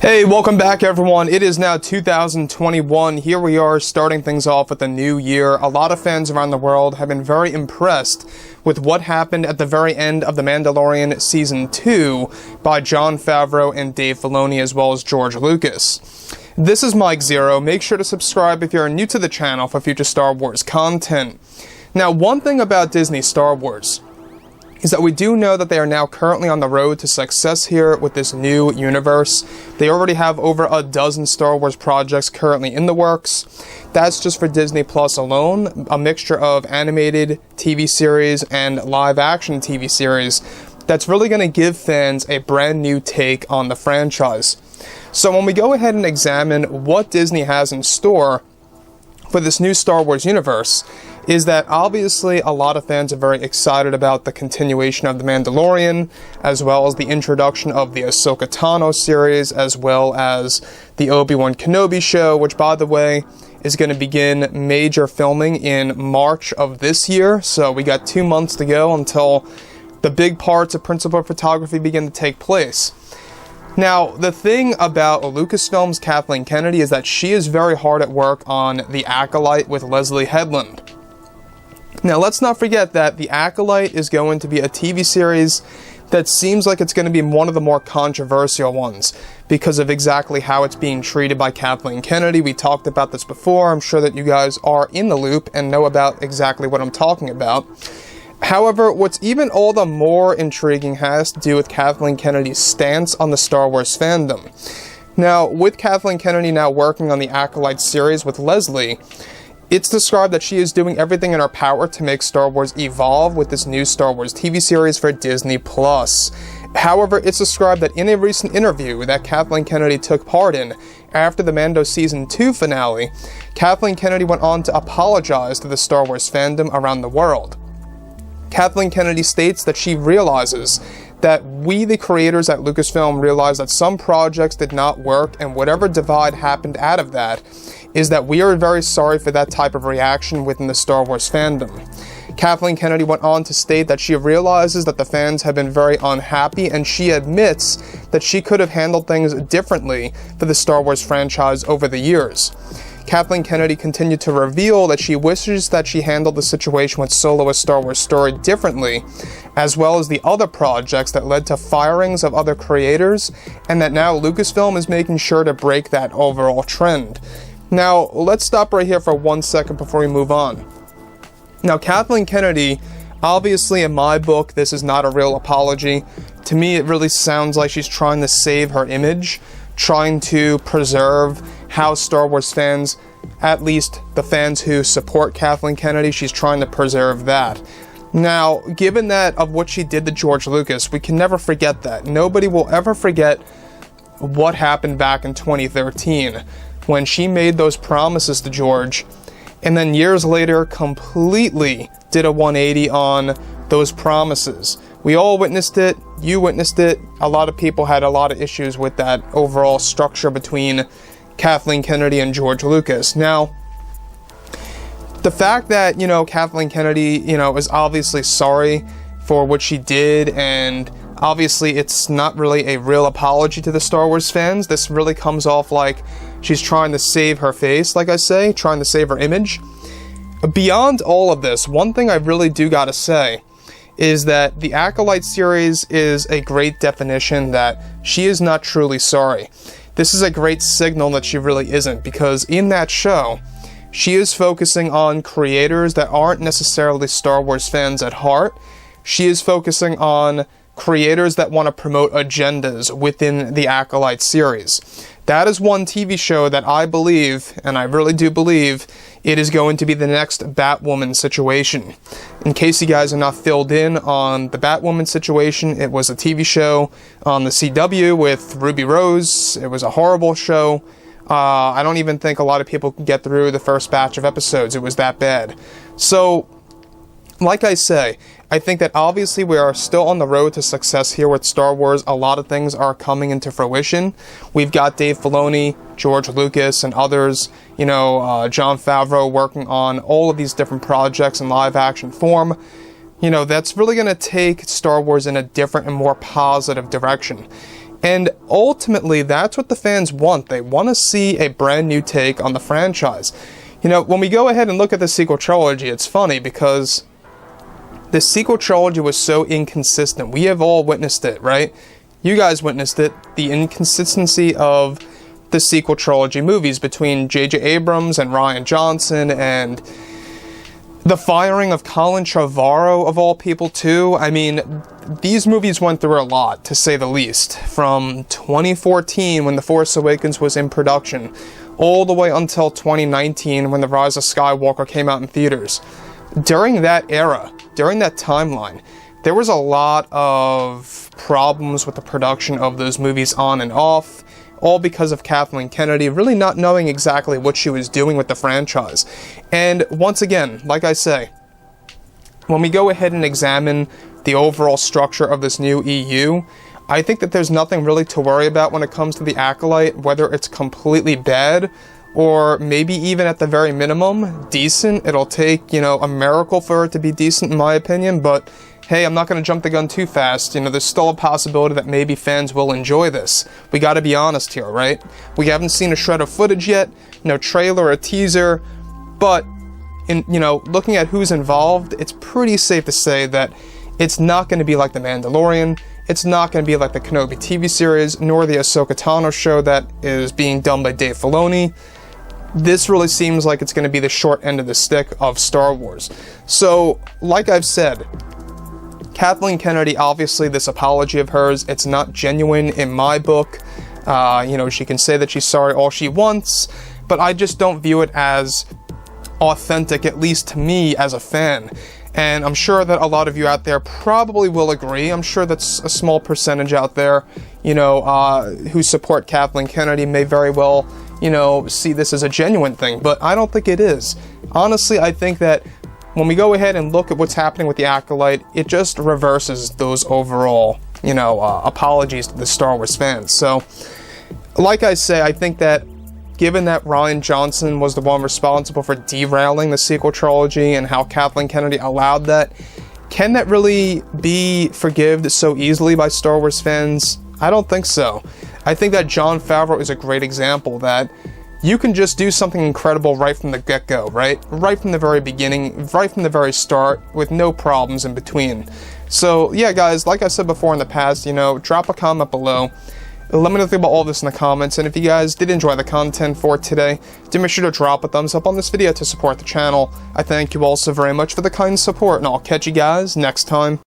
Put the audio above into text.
Hey, welcome back everyone. It is now 2021. Here we are starting things off with a new year. A lot of fans around the world have been very impressed with what happened at the very end of The Mandalorian Season 2 by Jon Favreau and Dave Filoni, as well as George Lucas. This is Mike Zero. Make sure to subscribe if you're new to the channel for future Star Wars content. Now, one thing about Disney Star Wars is that we do know that they are now currently on the road to success here with this new universe. They already have over a dozen Star Wars projects currently in the works. That's just for Disney Plus alone, a mixture of animated TV series and live-action TV series that's really going to give fans a brand new take on the franchise. So when we go ahead and examine what Disney has in store for this new Star Wars universe, is that obviously a lot of fans are very excited about the continuation of The Mandalorian, as well as the introduction of the Ahsoka Tano series, as well as the Obi-Wan Kenobi show, which, by the way, is going to begin major filming in March of this year. So we got 2 months to go until the big parts of principal photography begin to take place. Now, the thing about Lucasfilm's Kathleen Kennedy is that she is very hard at work on The Acolyte with Leslie Headland. Now, let's not forget that The Acolyte is going to be a TV series that seems like it's going to be one of the more controversial ones because of exactly how it's being treated by Kathleen Kennedy. We talked about this before. I'm sure that you guys are in the loop and know about exactly what I'm talking about. However, what's even all the more intriguing has to do with Kathleen Kennedy's stance on the Star Wars fandom. Now, with Kathleen Kennedy now working on the Acolyte series with Leslie, it's described that she is doing everything in her power to make Star Wars evolve with this new Star Wars TV series for Disney+. However, it's described that in a recent interview that Kathleen Kennedy took part in after the Mando Season 2 finale, Kathleen Kennedy went on to apologize to the Star Wars fandom around the world. Kathleen Kennedy states that she realizes that we, the creators at Lucasfilm, realized that some projects did not work, and whatever divide happened out of that is that we are very sorry for that type of reaction within the Star Wars fandom. Kathleen Kennedy went on to state that she realizes that the fans have been very unhappy, and she admits that she could have handled things differently for the Star Wars franchise over the years. Kathleen Kennedy continued to reveal that she wishes that she handled the situation with Solo: A Star Wars Story differently, as well as the other projects that led to firings of other creators, and that now Lucasfilm is making sure to break that overall trend. Now, let's stop right here for 1 second before we move on. Now, Kathleen Kennedy, obviously in my book, this is not a real apology. To me, it really sounds like she's trying to save her image, trying to preserve how Star Wars fans, at least the fans who support Kathleen Kennedy, she's trying to preserve that. Now, given that of what she did to George Lucas, we can never forget that. Nobody will ever forget what happened back in 2013 when she made those promises to George, and then years later completely did a 180 on those promises. We all witnessed it, you witnessed it, a lot of people had a lot of issues with that overall structure between Kathleen Kennedy and George Lucas. Now, the fact that, Kathleen Kennedy, is obviously sorry for what she did, and obviously it's not really a real apology to the Star Wars fans. This really comes off like she's trying to save her face, like I say, trying to save her image. Beyond all of this, one thing I really do gotta say is that the Acolyte series is a great definition that she is not truly sorry. This is a great signal that she really isn't, because in that show, she is focusing on creators that aren't necessarily Star Wars fans at heart. She is focusing on creators that want to promote agendas within the Acolyte series. That is one TV show that I believe, and I really do believe, it is going to be the next Batwoman situation. In case you guys are not filled in on the Batwoman situation, it was a TV show on the CW with Ruby Rose. It was a horrible show. I don't even think a lot of people can get through the first batch of episodes. It was that bad. So, like I say, I think that obviously we are still on the road to success here with Star Wars. A lot of things are coming into fruition. We've got Dave Filoni, George Lucas, and others, Jon Favreau working on all of these different projects in live action form. That's really going to take Star Wars in a different and more positive direction. And ultimately, that's what the fans want. They want to see a brand new take on the franchise. You know, when we go ahead and look at the sequel trilogy, it's funny because the sequel trilogy was so inconsistent. We have all witnessed it, right? You guys witnessed it. The inconsistency of the sequel trilogy movies between J.J. Abrams and Rian Johnson, and the firing of Jon Favreau, of all people, too. I mean, these movies went through a lot, to say the least. From 2014, when The Force Awakens was in production, all the way until 2019, when The Rise of Skywalker came out in theaters. During that era, during that timeline, there was a lot of problems with the production of those movies on and off, all because of Kathleen Kennedy really not knowing exactly what she was doing with the franchise. And once again, like I say, when we go ahead and examine the overall structure of this new EU, I think that there's nothing really to worry about when it comes to the Acolyte, whether it's completely bad or maybe even at the very minimum, decent. It'll take, you know, a miracle for it to be decent in my opinion, but hey, I'm not going to jump the gun too fast. You know, there's still a possibility that maybe fans will enjoy this. We got to be honest here, right? We haven't seen a shred of footage yet, no trailer or teaser, but in, you know, looking at who's involved, it's pretty safe to say that it's not going to be like The Mandalorian. It's not going to be like the Kenobi TV series, nor the Ahsoka Tano show that is being done by Dave Filoni. This really seems like it's going to be the short end of the stick of Star Wars. So, like I've said, Kathleen Kennedy, obviously this apology of hers, it's not genuine in my book. You know, she can say that she's sorry all she wants, but I just don't view it as authentic, at least to me as a fan. And I'm sure that a lot of you out there probably will agree. I'm sure that's a small percentage out there, you know, who support Kathleen Kennedy may very well, you know, see this as a genuine thing, but I don't think it is. Honestly, I think that when we go ahead and look at what's happening with the Acolyte, it just reverses those overall, you know, apologies to the Star Wars fans. So, like I say, I think that given that Rian Johnson was the one responsible for derailing the sequel trilogy and how Kathleen Kennedy allowed that, can that really be forgiven so easily by Star Wars fans? I don't think so. I think that Jon Favreau is a great example that you can just do something incredible right from the get-go, right? Right from the very beginning, right from the very start, with no problems in between. So, yeah, guys, like I said before in the past, you know, drop a comment below. Let me know about all this in the comments, and if you guys did enjoy the content for today, do make sure to drop a thumbs up on this video to support the channel. I thank you all so very much for the kind support, and I'll catch you guys next time.